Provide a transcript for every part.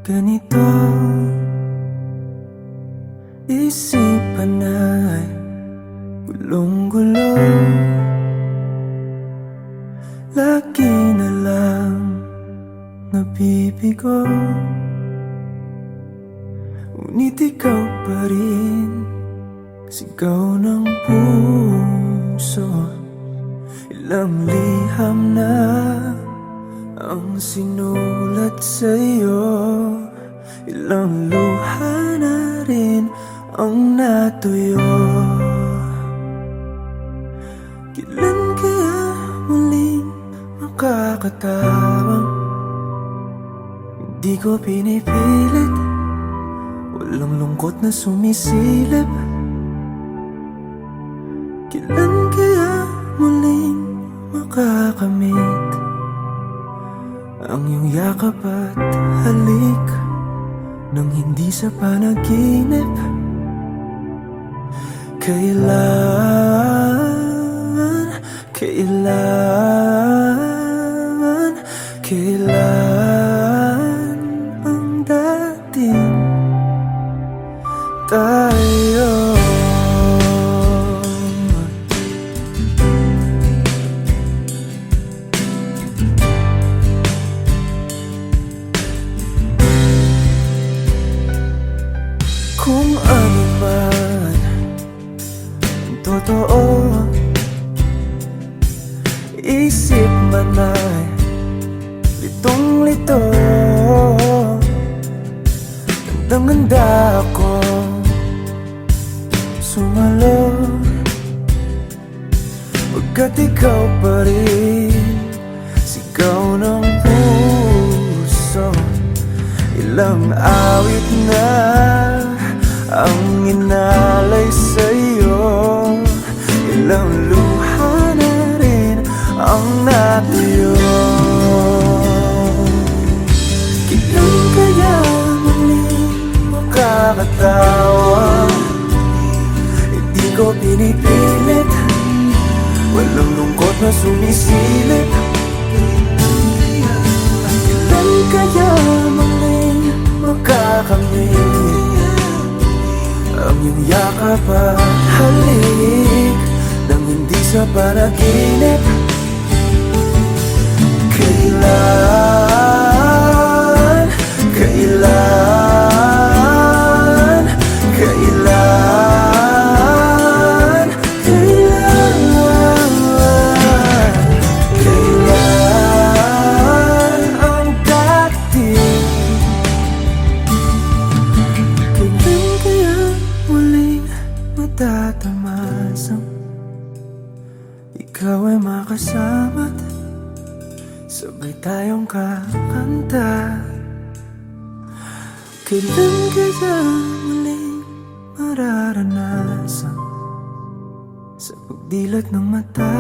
ganito, isipan ay gulong-gulo. Lagi na lang nabibigo, ngunit ikaw pa rin sigaw ng puso. Ilang liham na ang sinulat sa'yo, ilang luha na rin ang natuyo. Kailan kaya muling makakatawang hindi ko pinipilit, walang lungkot na sumisilip. Kailan kaya muling makakamit ang iyong yakap at halik nang hindi sa panaginip? Kailan ang dating tayo? Kung ano man ang totoo, isip man ay litong-lito. Handang-handa ako sumalo, pagkat ikaw pa rin sigaw ng puso. Ilang awit na ang inalay sa'yo, ilang luha na rin ang natuyo. Kailan kaya muling makakatawa? Hindi ko pinipilit, walang lungkot na sumisilip. Kailan kaya muling makakamit ang iyong yakap at halik nang hindi sa panaginip? Kailan ang dating? Kailan kaya muling matatamasang ikaw ay makasama't sabay tayong kakanta? Kailan kaya muling mararanasan sa pagdilat ng mata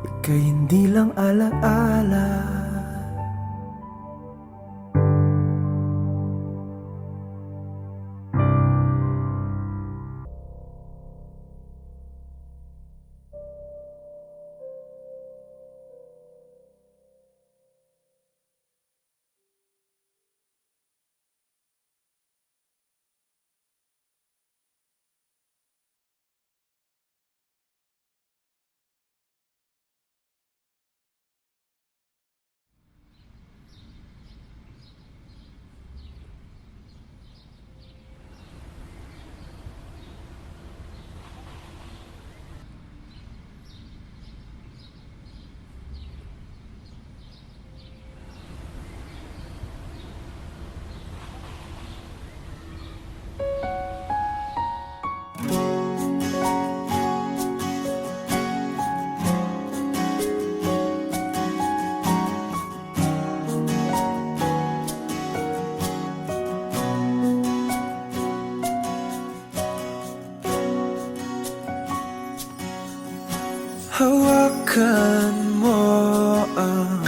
ika'y hindi lang alaala? Hawakan mo ang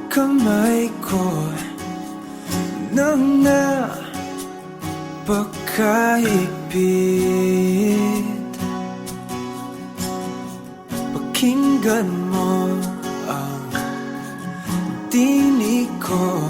kamay ko nang napakahigpit. Pakinggan mo ang tinig ko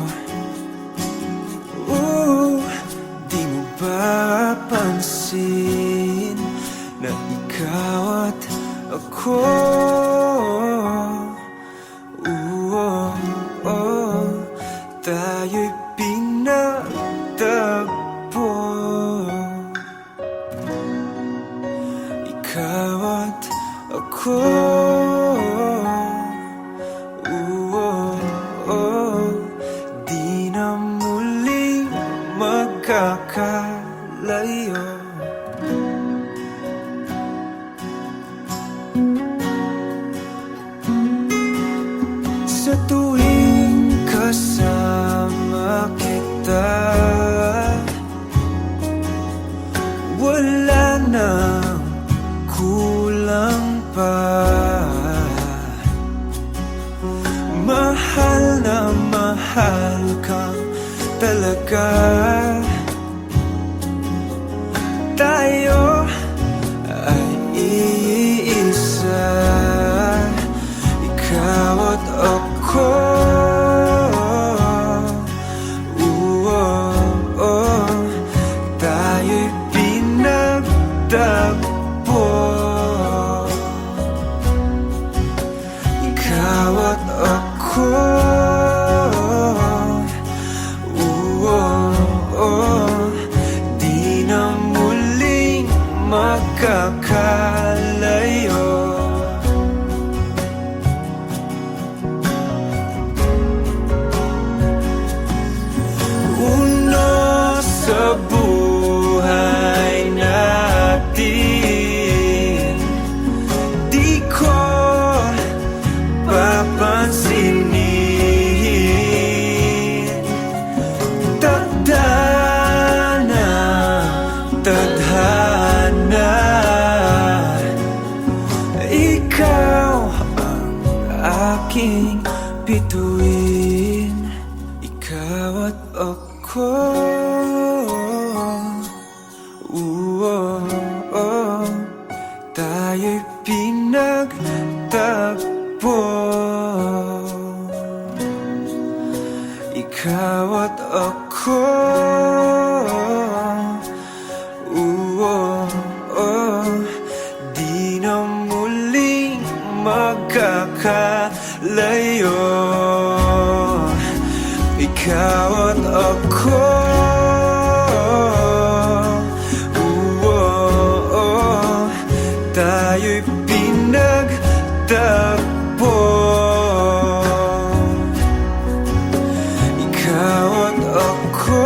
na mahal kang talaga. Tayo ay iisa, ikaw at ako. Tayo'y pinagtagpo, ikaw at ako. Di na muling magkakalayo. Uno sa buhay natin, di ko papansinin. Tadhana, tadhana, ikaw ang aking bituin, ikaw at ako. Tayo'y pinagtagpo, ikaw at ako. Di na muling magkakalayo, ikaw at ako. Tayo'y pinagtagpo, ikaw at ako.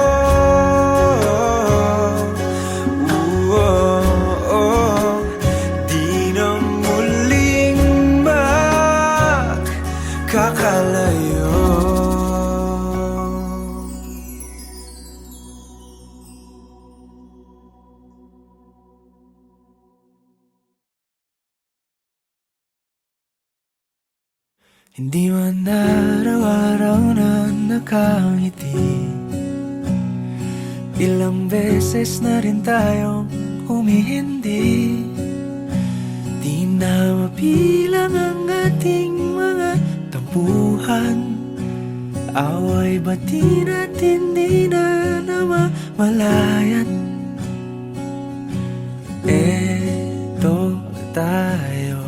Di na muling magkakalayo. Hindi man araw-araw na nakangiti, ilang beses na rin tayong humihindi. Di na mabilang ang ating mga tampuhan, away bati natin di na namamalayat. Eto tayo,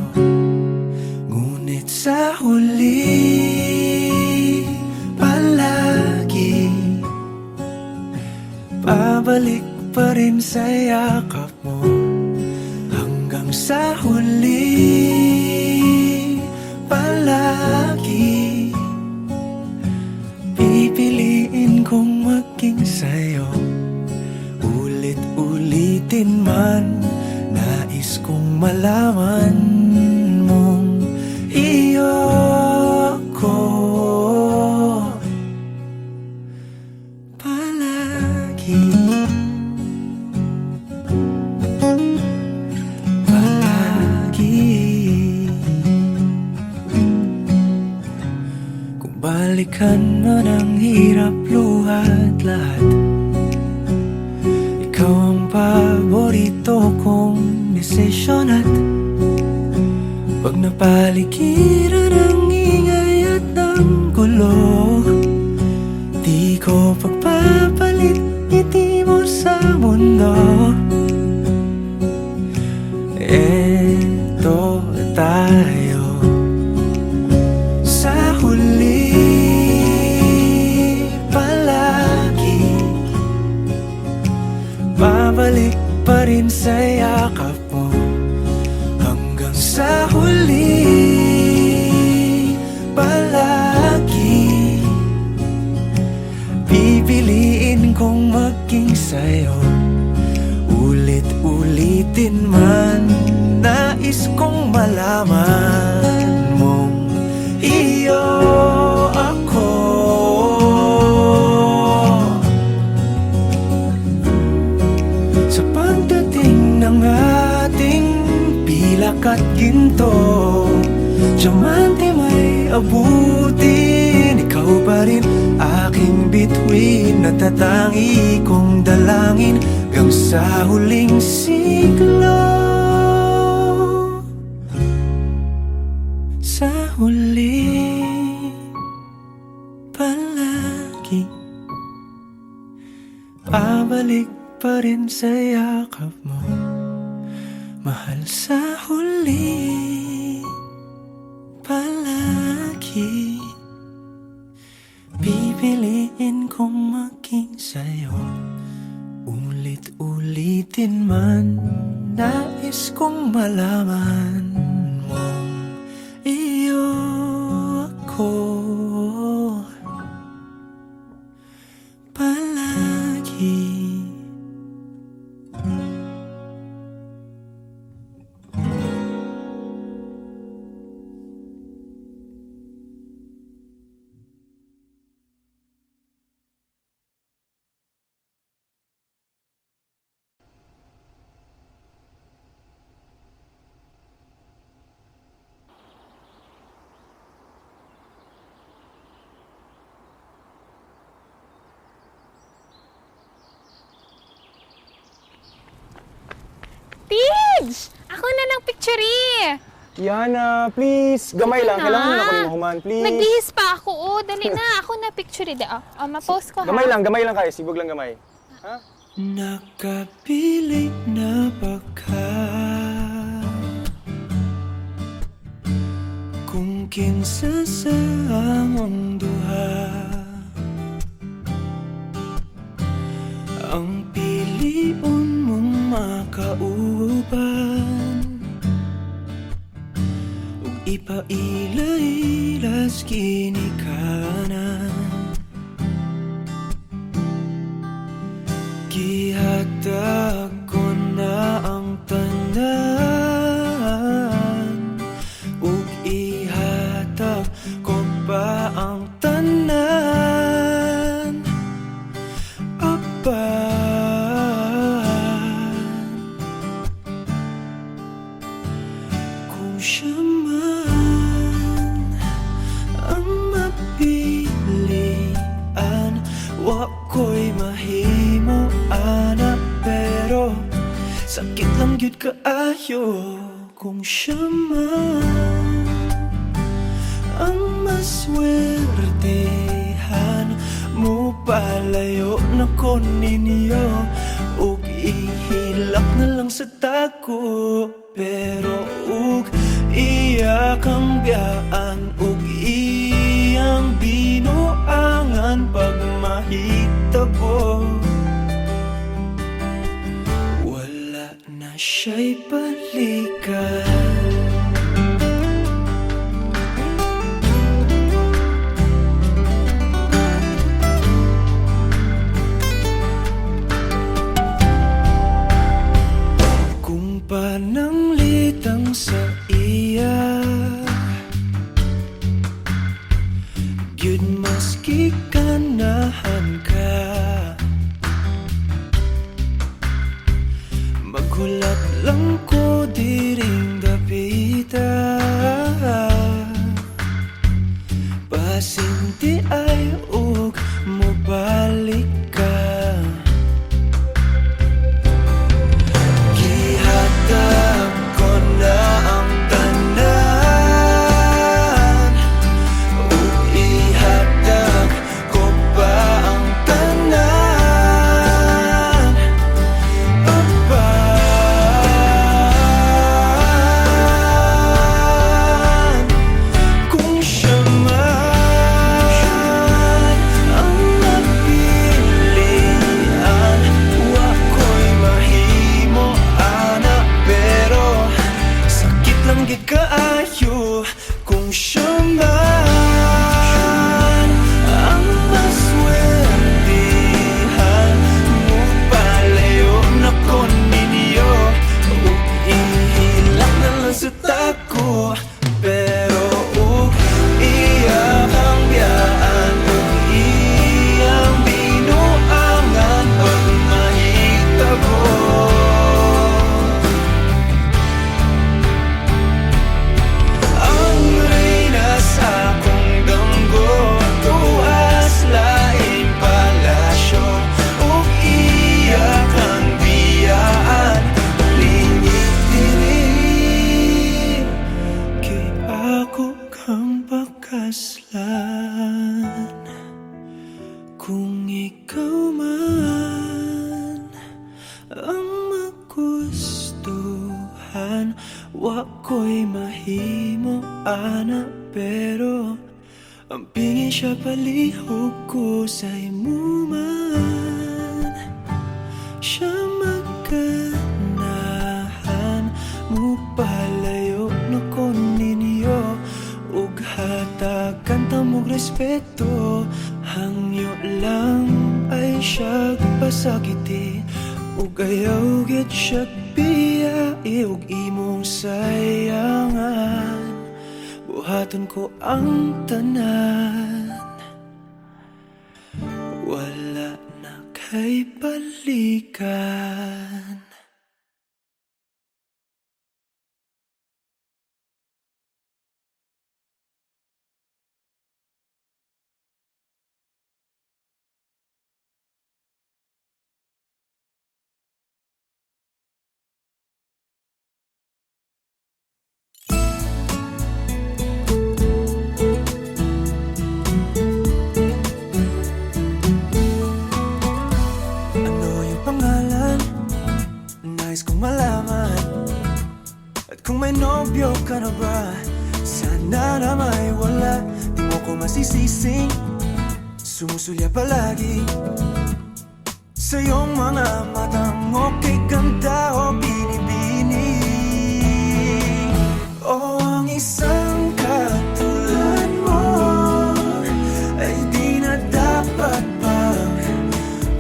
ngunit sa huli palagi pabalik pa rin sa yakap mo. Hanggang sa huli palagi pipiliin kong maging sa'yo. Ulit-ulitin man, nais kong malaman mong iyo ko palagi. Kung balikan man ang hirap, luhat lahat, ikaw ang paborito kong desisyon. At pag napaligiran ang ingay at ang gulo, di ko pagpapalit ngiti mo sa mundo. Eto tayo, sa huli palagi babalik pa rin sa yakap mo. Hanggang sa huli palagi pipiliin kong maging sa'yo. Ulit-ulitin man, nais kong malaman mong iyo ako. Sa pagdating ng ating pilak at ginto, diamante may abutin, ikaw ba tangi kong dalangin hanggang sa huling siglo. Sa huli palagi pabalik pa rin sa yakap mo, mahal. Sa huli palagi pipiliin kong maging sa'yo. Ulit-ulitin man, nais kong malaman mong iyo ako palagi. Tids! Ako na ng picture eh! Yana, please. Gamay lang. na. Kailangan na ako ng human, please. Nagbihis pa ako, oh. Dali na, ako na picture eh. Ma-post ko ha. Gamay lang kayo. Sibog lang gamay. Ha? Nakapilit na baka kung kinsa sa among duha ang piliun mong makauban ug ipailailas ginikanan. Gihatag ko na ang tanan ug ihatag ko pa ang tanan. Apan kung siya man ang mapilian, wa ko'y mahimo ana, pero sakit lang gyud kaayo kung siya man ang maswertehan. Mo palayo na ko ninyo ug ihilak na lang sa tako, pero ug iya kang biyaan ug iyang binuangan pag mahitabo. Wala na siya'y balikan. Kung pananglitang sa iya gyud maski ganahan ka, maghulat lang ko diring dapita. Pasinti ay ug mobalik ka. Gihatag ko na ang tanan ug ihatag ikaw man ang magustuhan, wa ko'y mahimo ana, pero ang pingin siya palihog ko sa imo man. Siya maganahan mo palayo na ko ninyo, ug hatagan ta mong respeto. Hangyo lang ay siya pasakiti, ug ayaw gid siya biyai, ug imong sayangan. Buhaton ko ang tanan, wala na kay balikan. Nais kong malaman, at kung may nobyo ka na ba, sana na may wala. Di mo ko masisising sumusulya palagi sa iyong mga matang okay ganda o binibini. O ang isang katulad mo ay di na dapat pang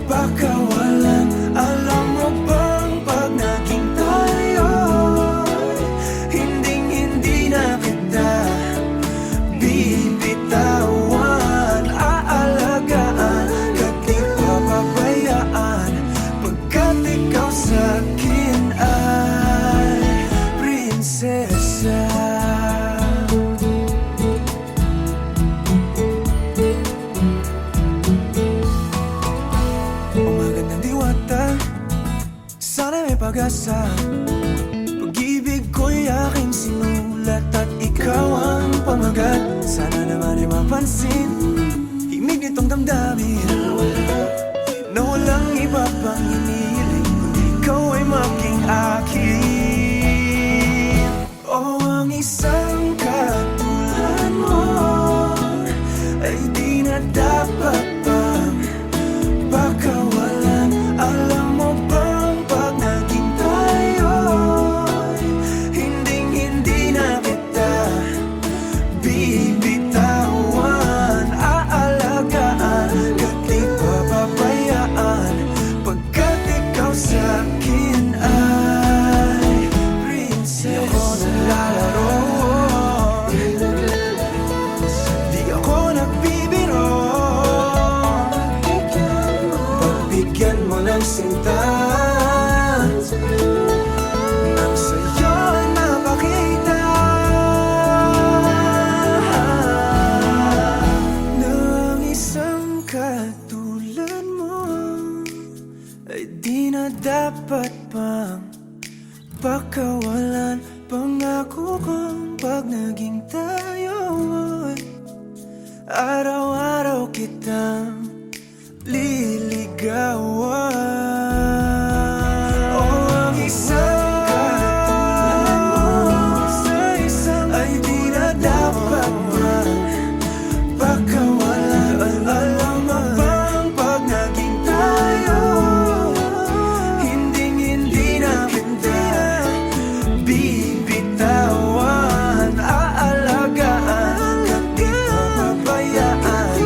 pakawalan. Alam mo bang pag naging tayo, hindi na kita bibitawan. Aalagaan ka't di papabayaan, pagkat ikaw sa'kin ay prinsesa. Sana may pag-asa, pag-ibig ko'y aking sinulat at ikaw ang pamagat. Sana naman ay mapansin himig nitong damdamin na walang iba pang hinihiling kundi ikaw ay maging akin. O ang isang katulad mo ay di na dapat pang pakawalan. Alam mo ba bibitawan, aalagaan ka't di papabayaan, pagkat ikaw sa'kin ay prinsesa. Di ako naglalaro, di ako nagbibiro, pagbigyan mo ng sinta nang sa'yo napakita katulad mo ay di na dapat pang pakawalan. Pangako kong pag naging tayo, araw-araw kitang liligawan. O ang isang katulad mo ay di na dapat pang pakawalan. Alam mo bang pag naging tayo, hindi na kita bibitawan. Aalagaan ka't di papabayaan,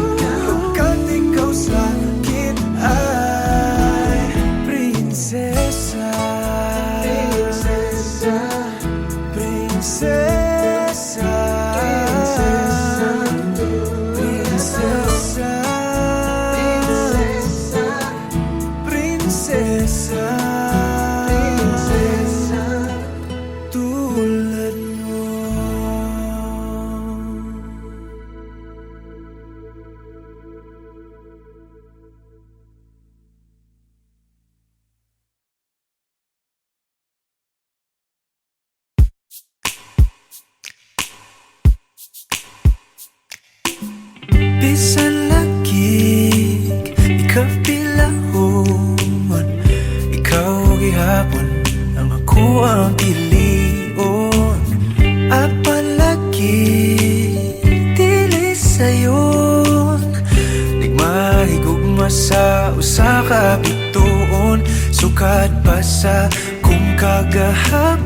pagkat ikaw sa'kin ay prinsesa. Prinsesa, prinsesa, prinsesa, prinsesa, prinsesa, tulad mo. Bisan lagi ikaw pa sa usa ka bituon, sukad pa sa kung kagahapon,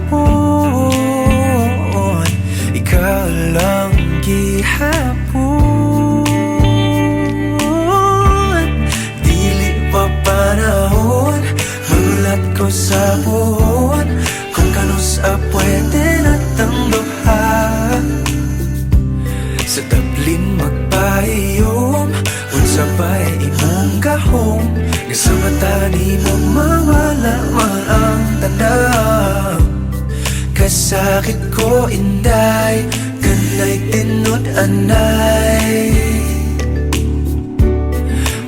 ikaw lang gihapon. Dili pa panahon, magulat ko sa buhon, kung kanusa pwede natang duha. Sa tablin magpahiyom, unsa ba'y imong gahom, nga sa mata ni mo mawala man ang tanaw. Kasakit ko inday, kanay tinod anay,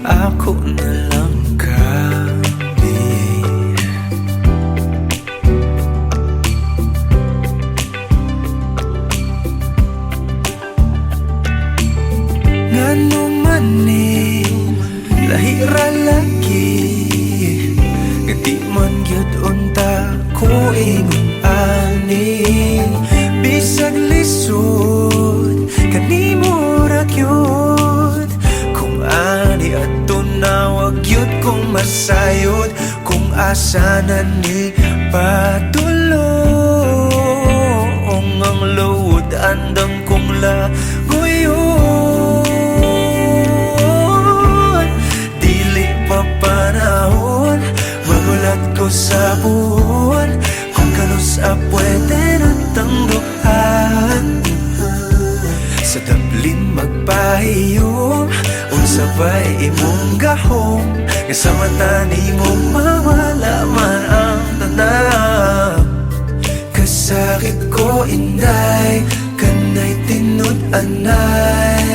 ako na lang kami. Ngano man ni lahira lagi, nga di man gyud unta ko ingon ani. Bisag lisod kanimo ra gyud, kung ani ato na wag gyud kong masayod, kung asa na ni padulong ang load andang kong lagoyon. Dili pa panahon, magulat ko sa buwan, kung kanusa pwede natang duhan. Sa tablin magpahiyom, unsa ba'y imong gahom, nga sa mata ni mo mawala man ang tanaw. Kasakit ko inday, kanay tinod anay,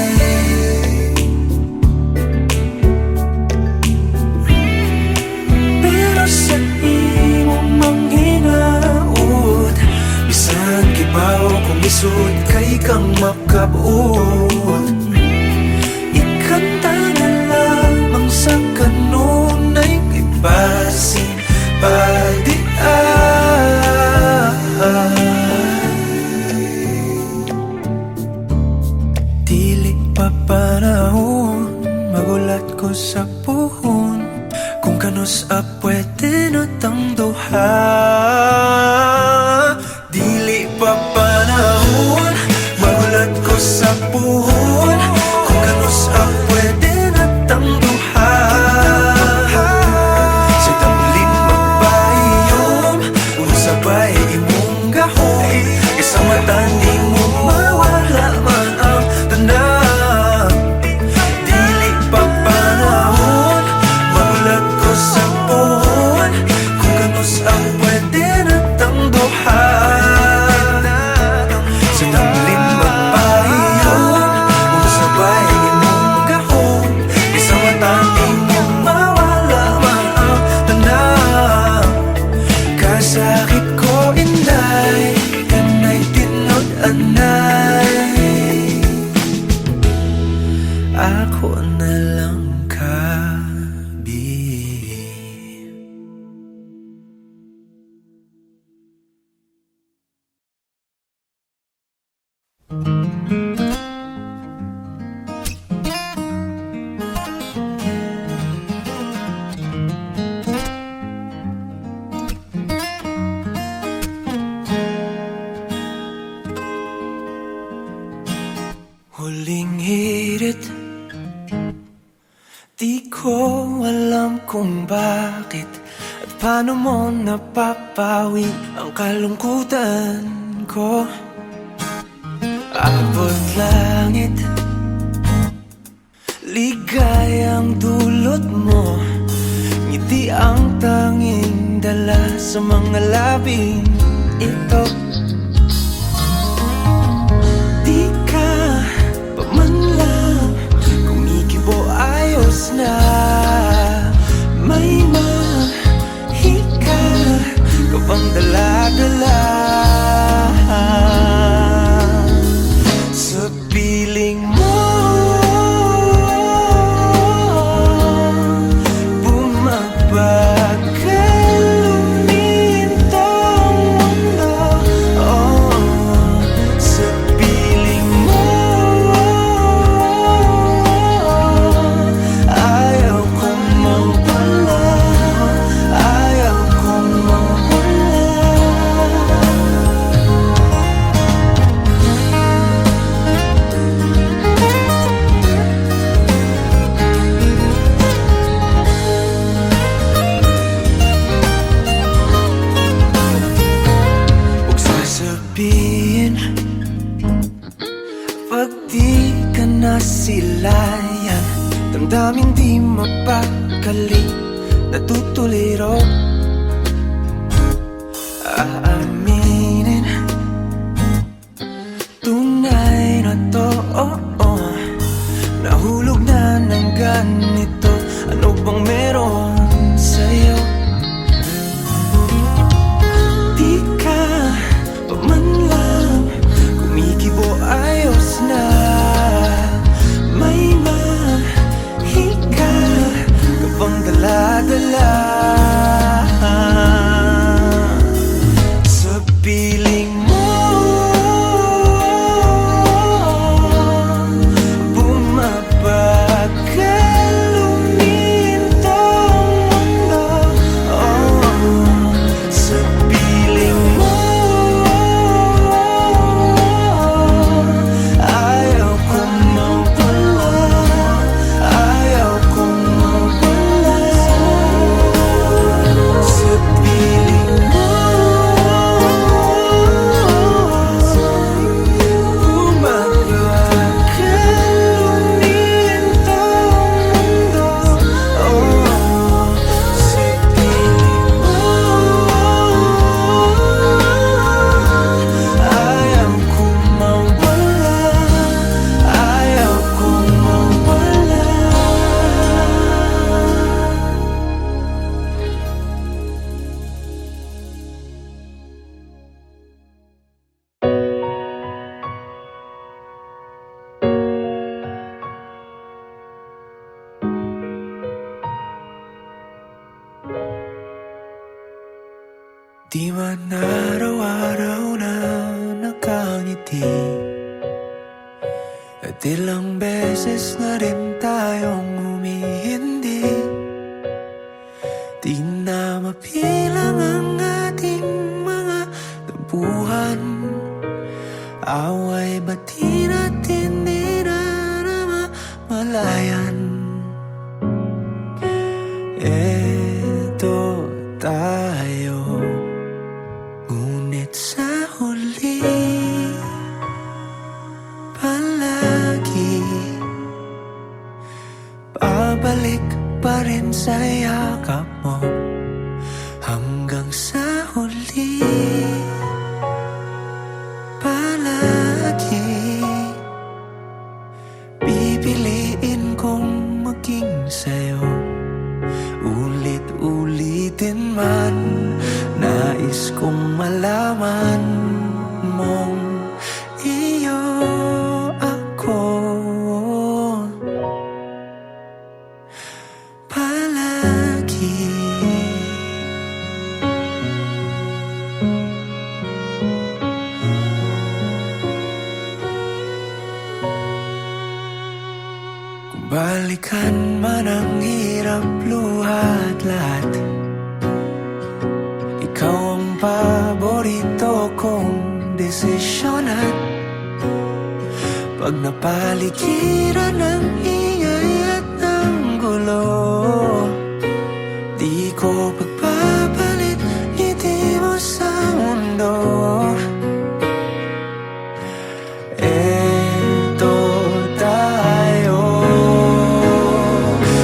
pero sa imong manghinaot, bisan kibaw kung isod kay kang makabuot. Ikanta na lamang sa kanunay kay basin padian. Dili pa panahon, magulat ko sa puhon, kung kanusa pwede natang duha. Dili pa panahon, magulat ko sa puhon, kung kanusa pwede natang duha. Sa tablin magpahiyom, unsa ba'y imong gahom, isa mata ni mo mawala man ang tanaw. Dili pa panahon, magulat ko sa puhon, kung kanusa pwede natang duha. Sa tablin magpahiyom, unsa ba'y imong gahom, isa mata ni mo mawala man ang tanaw. Kasakit ko inday, kanay tinod anay, ako na lang kabi. Huling hirit, di ko alam kung bakit at paano mo napapawi ang kalungkutan ko. Abot langit, ligayang dulot mo, ngiti ang tanging dala sa mga labing ito. Di ka pa man lang kumikibo, ayos na. May mahika ka pang dala-dala sa piling mo. Bumabagal lumintang mundo, damdamin di mapakali, natutuliro. Aaminin, tunay na to, nahulog na ng ganito. Ano bang meron sa'yo? Di ka pa man lang kumikibo, ayos na. May mahika ka bang dala-dala sa piling mo? Bumabagal umintong mundo, sa piling mo. Ayaw kong mawala, ayaw kong mawala sa piling mo. Di man araw-araw na nakangiti, at ilang beses na rin tayong humihindi. Di na mapilang ang ating mga tampuhan, away bati natin di na namamalayan. Eto tayo, ngunit sa huli palagi babalik pa rin sa yakap mo. Hanggang sa huli palagi pipiliin kong maging sa'yo. Ulit-ulitin man, nais kong malaman mong iyo ako palagi. Kung balikan man ang hirap, luhat lahat, ikaw ang paborito kong desisyon. At pag napaligiran ng ingay at ng gulo, di ko pagpapalit ngiti mo sa mundo. Eto tayo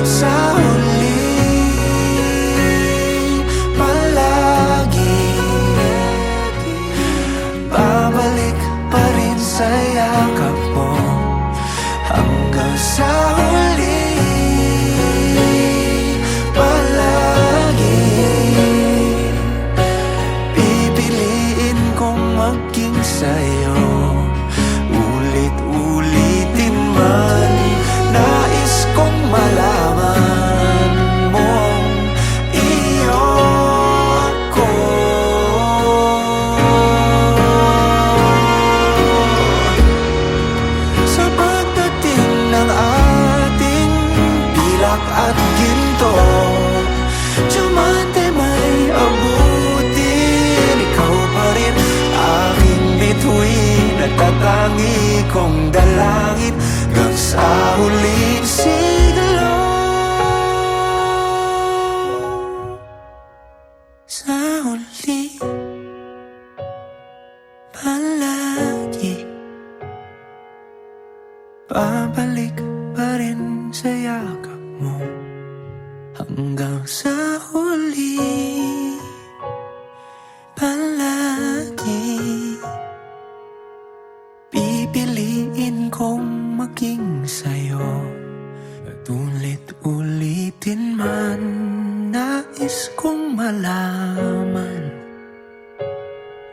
sa huli palagi, babalik pa rin sa yakap mo. Hanggang sa huli palagi pipiliin kong maging sa'yo. Ulit-ulitin man, nais kong malaman mong iyo ako. Sa pagdating ng ating pilak at ginto, diamante may abutin, ikaw pa rin aking bituin at tatangi kong dalangin hanggang sa huling siglo. Sa huli palagi babalik pa rin sa yakap mo hanggang sa huli. Palagi pipiliin kong maging sa'yo at ulit-ulitin man. Nais kong malaman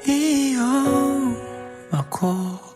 iyo ako.